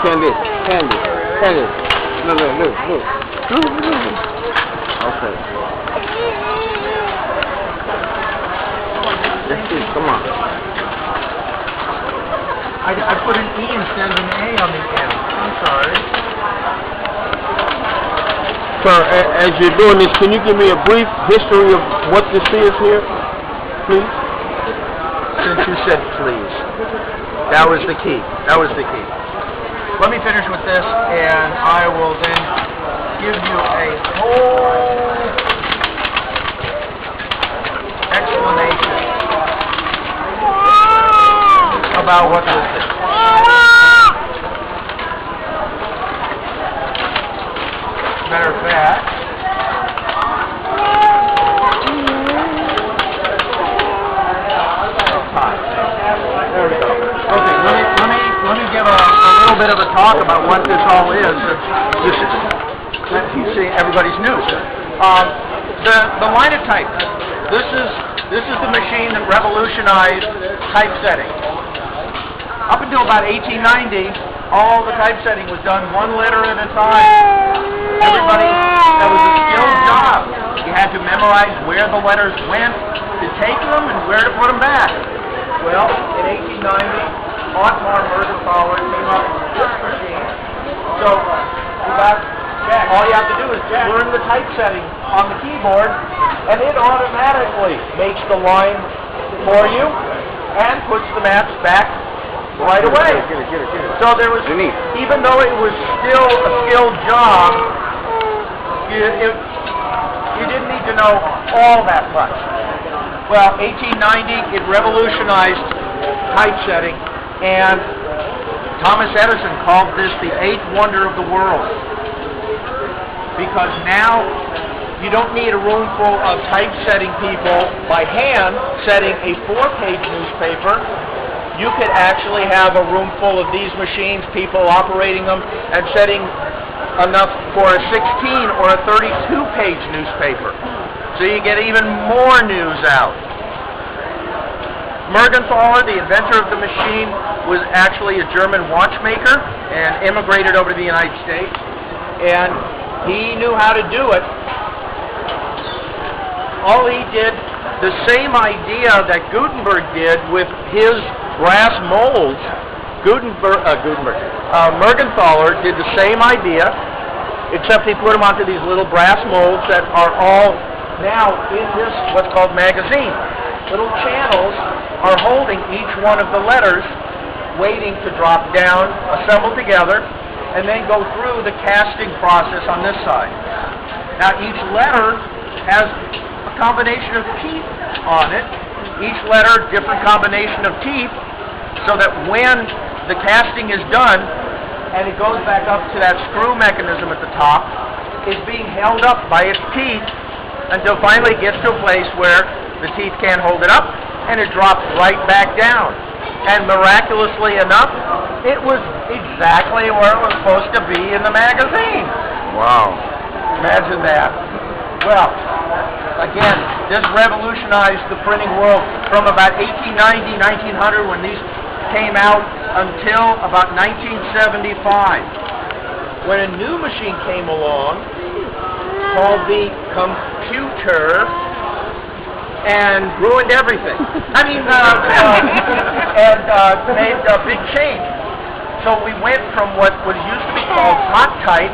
Candice. Look. Okay. Let's see, come on. I put an E instead of an A on the end. I'm sorry. Sir, as you're doing this, can you give me a brief history of what this is here, please? Since you said please. That was the key. Let me finish with this, and I will then give you a whole explanation about what this is. Matter of fact, there we go. Okay, let me give a little bit of a talk about what this all is. You see, everybody's new. The linotype. This is the machine that revolutionized typesetting. Up until about 1890, all the typesetting was done one letter at a time. That was a skilled job. You had to memorize where the letters went to take them and where to put them back. Well, in 1890, Anual Mergenthaler came up with this machine. So, all you have to do is learn the typesetting on the keyboard, and it automatically makes the line for you and puts the maps back right away. Get it. So there was, Denise. even though it was still a skilled job, you didn't need to know all that much. Well, 1890, it revolutionized typesetting, and Thomas Edison called this the eighth wonder of the world. Because now, you don't need a room full of typesetting people by hand setting a 4-page newspaper. You could actually have a room full of these machines, people operating them, and setting enough for a 16 or a 32-page newspaper. So you get even more news out. Mergenthaler, the inventor of the machine, was actually a German watchmaker and immigrated over to the United States. And he knew how to do it. All he did, the same idea that Gutenberg did with his brass molds, Mergenthaler did the same idea, except he put them onto these little brass molds that are all now in this, what's called magazine. Little channels are holding each one of the letters, waiting to drop down, assemble together, and then go through the casting process on this side. Now each letter has a combination of teeth on it. Each letter, different combination of teeth, so that when the casting is done, and it goes back up to that screw mechanism at the top, it's being held up by its teeth until finally it gets to a place where the teeth can't hold it up, and it drops right back down. And miraculously enough, it was exactly where it was supposed to be in the magazine. Wow. Imagine that. Well, again, this revolutionized the printing world from about 1890, 1900, when these came out, until about 1975, when a new machine came along called the computer and ruined everything. I mean, made a big change. So we went from what was used to be called hot type,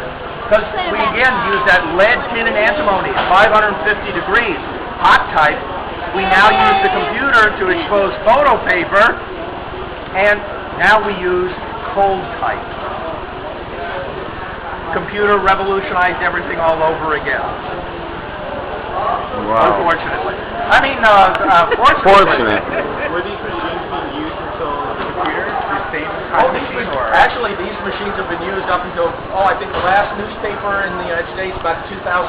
because we again used that lead, tin, and antimony at 550 degrees. Hot type. We now use the computer to expose photo paper, and now we use cold type. Computer revolutionized everything all over again. Wow. Unfortunately. I mean, fortunately. Were these machines being used until the computer? The same kind of machine? Actually, these machines have been used up until, I think the last newspaper in the United States about 2006.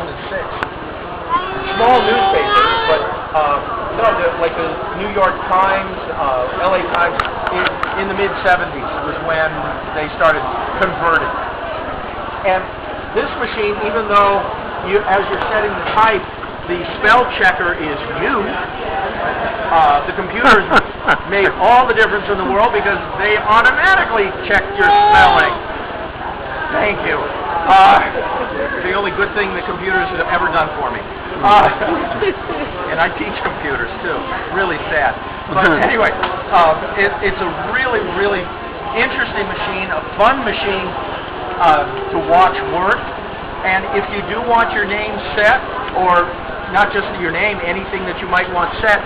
Small newspapers, but like the New York Times, LA Times, in the mid-70s was when they started converting. And this machine, even though as you're setting the type, the spell checker is you, the computers made all the difference in the world because they automatically checked your spelling. Thank you. The only good thing the computers have ever done for me. And I teach computers too. Really sad. But anyway, it's a really, really interesting machine, a fun machine to watch work. And if you do want your name set, or not just your name, anything that you might want set,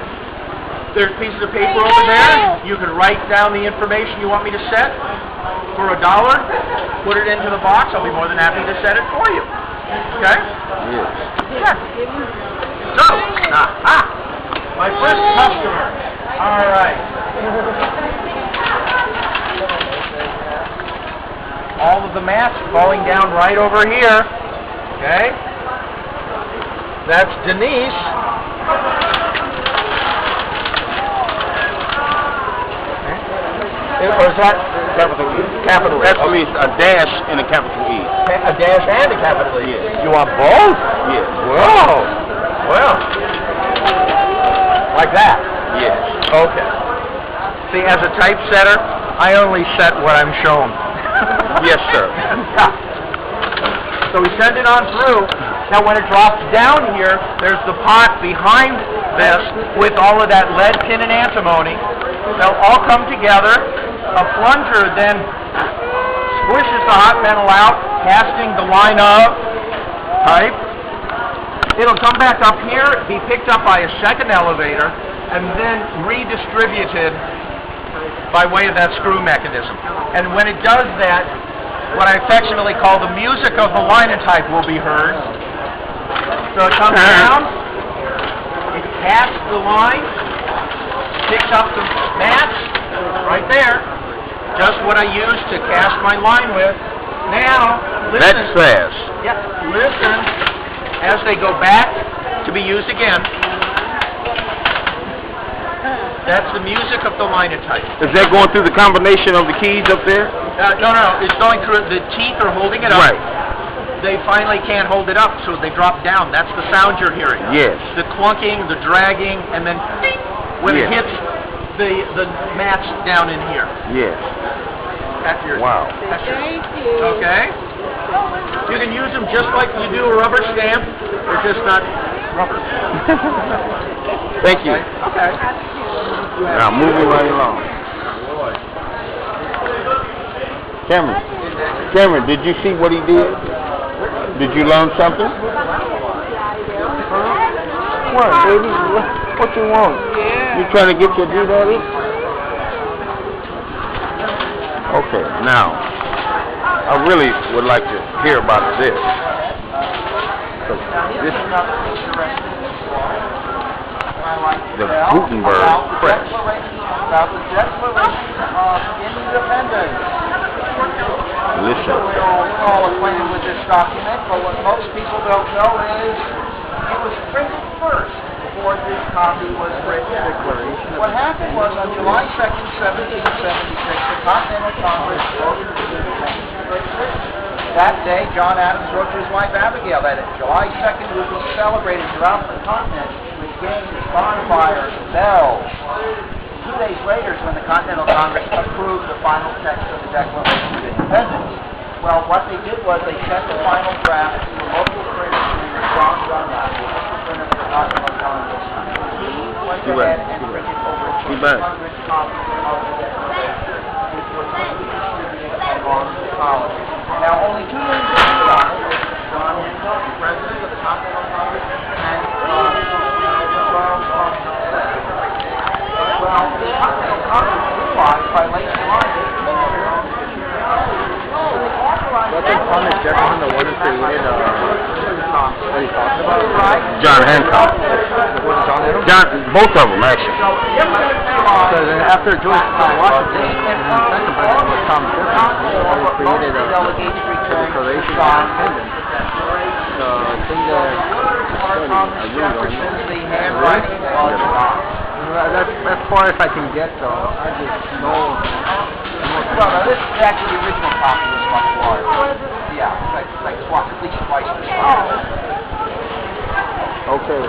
there's pieces of paper over there. You can write down the information you want me to set for $1. Put it into the box. I'll be more than happy to set it for you. Okay? Yes. Yeah. So, my first customer. All right. All of the mats falling down right over here. Okay? That's Denise. Or is that Capital E. capital S? I mean, a dash and a capital E. A dash and a capital E. Yes. You want both? Yes. Whoa. Well. Like that? Yes. Okay. See, as a typesetter, I only set what I'm shown. Yes, sir. So we send it on through. Now when it drops down here, there's the pot behind this with all of that lead, tin, and antimony. They'll all come together. A plunger then squishes the hot metal out, casting the line of type. It'll come back up here, be picked up by a second elevator, and then redistributed by way of that screw mechanism. And when it does that, what I affectionately call the music of the linotype will be heard. So it comes down, it casts the line, picks up the mats, right there, just what I used to cast my line with. Now, listen. That's fast. Yeah, listen as they go back to be used again. That's the music of the linotype. Is that going through the combination of the keys up there? No, it's going through, the teeth are holding it up. Right. They finally can't hold it up, so they drop down. That's the sound you're hearing. Yes. The clunking, the dragging, and then when it Yes. hits the mats down in here. Yes. That's your, Wow. That's your, okay? You can use them just like you do a rubber stamp. They're just not rubber. Thank you. Okay. Now, moving right along. Cameron, did you see what he did? Did you learn something? What, baby? What you want? You trying to get your doodaddy? Okay, now, I really would like to hear about this. So, this the Gutenberg press. About the Declaration of Independence. Listen. We're all acquainted with this document, but what most people don't know is it was printed first before this copy was written. What happened was on July 2nd, 1776, the Continental Congress voted for independence. That day, John Adams wrote to his wife Abigail that July 2nd would be celebrated throughout the continent with games, bonfires, bells. 2 days later is when the Continental Congress approved the final text of the Declaration of Independence. Well, what they did was they sent the final draft to a local printer named John Dunlap, the printer of the Continental Congress. He went ahead and printed over 200 copies of the Declaration, which was distributed among the colonies. Now, only 2 names are put on it. John Hancock, the president of the Continental Congress, and Charles Thompson. Well, the Continental Congress realized by late July Jefferson, the one who created, what are you talking about? John Hancock. Both of them, actually. So then after George Washington, second president was Thomas Jefferson, who created the Declaration of Independence. So I think that that's as far as I can get, though. I just know. Well, now, this is actually the original copy was much larger. Yeah, it's like at least twice this size. Okay.